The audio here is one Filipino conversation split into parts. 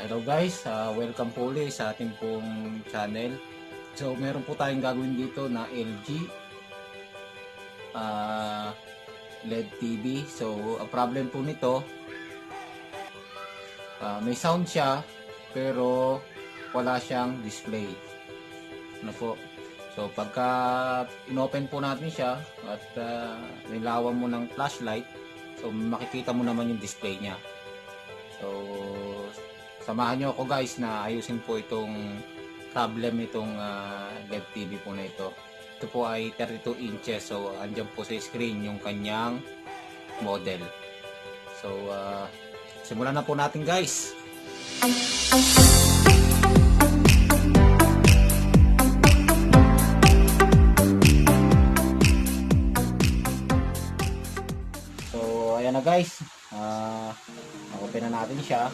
Hello guys, welcome po ulit sa ating pong channel. So meron po tayong gagawin dito na LG LED TV. So ang problem po nito, may sound siya pero wala siyang display. Ano po? So pagka inopen po natin siya at nilawan mo ng flashlight, so makikita mo naman yung display niya. So samahan nyo ako guys na ayusin po itong problem itong LED TV po na ito. Ito po ay 32 inches. So andyan po sa screen yung kanyang model. So simulan na po natin guys. So ayan na guys. Open na natin siya.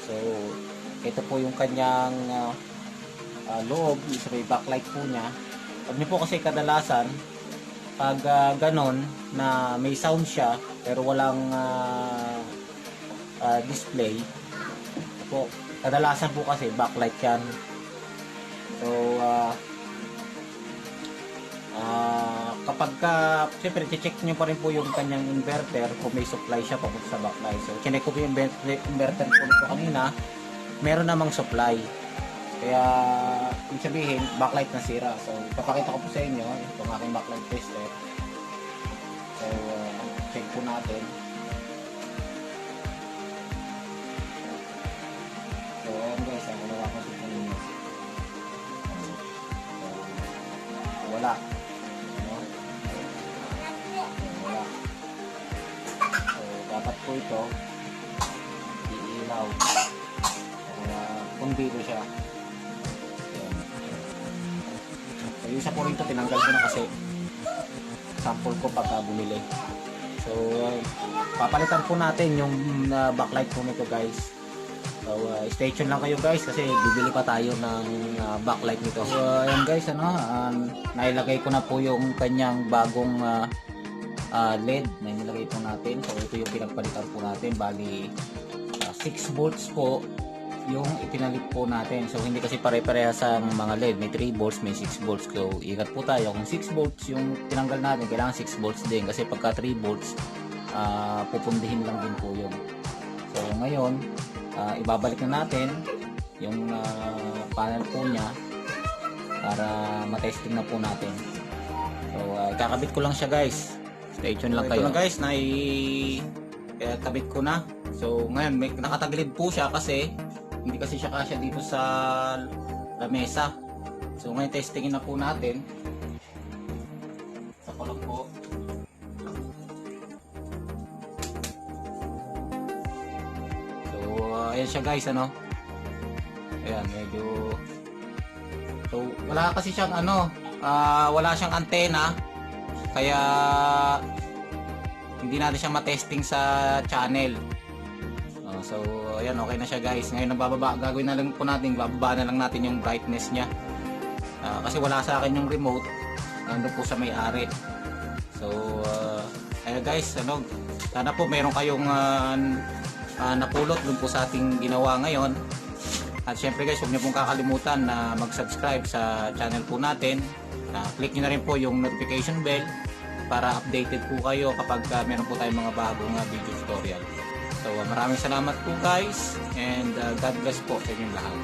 So ito po yung kanyang loob, is may backlight po niya. Pag niyo po kasi kadalasan pag ganon na may sound siya pero walang display po, kadalasan po kasi backlight yan. So kapag siyempre check nyo pa rin po yung kanyang inverter kung may supply siya papunta sa backlight. So chinek ko yung inverter po nito kanina, meron namang supply. Kaya ibig sabihin backlight na sira. So papakita ko po sa inyo itong aking backlight tester. So check po natin. So guys, ang ginawa ko sa inyo. So wala. Dapat po ito iilaw kung dito siya. Ayan. So yung isa po rin ito tinanggal ko na kasi sample ko pagka bumili. So papalitan po natin yung backlight po nito guys. So stay tuned lang kayo guys kasi bibili pa tayo ng backlight nito. So ayan guys, nailagay ko na po yung kanyang bagong LED na nilagay po natin. So ito yung pinagpalitan po natin, bali 6 volts po yung ipinalit po natin. So hindi kasi pare-pareha sa mga LED, may 3 volts, may 6 volts. So ingat po tayo, kung 6 volts yung tinanggal natin, kailangan 6 volts din kasi pagka 3 volts pupundihin lang din po yun. So ngayon ibabalik na natin yung panel po niya para matesting na po natin. So kakabit ko lang siya guys. Stay tuned lang kayo. Ito na guys, kabit ko na. So ngayon may nakatagilid po siya kasi hindi kasi siya kasya dito sa lamesa. So ngayon testingin na po natin. Sa kolong po. So ayan siya guys, ano. Ayan, medyo so wala kasi siyang wala siyang antena. Kaya hindi natin siya matesting sa channel. So ayan, okay na siya guys. Ngayon gagawin na lang po natin, bababa na lang natin yung brightness niya. Kasi wala sa akin yung remote, nandun po sa may-ari. So ayan guys, sana po meron kayong napulot dun po sa ating ginawa ngayon. At syempre guys, huwag niyo pong kakalimutan na mag-subscribe sa channel po natin. Click nyo na rin po yung notification bell para updated po kayo kapag meron po tayong mga bagong video tutorial. So maraming salamat po guys, and God bless po sa inyong lahat.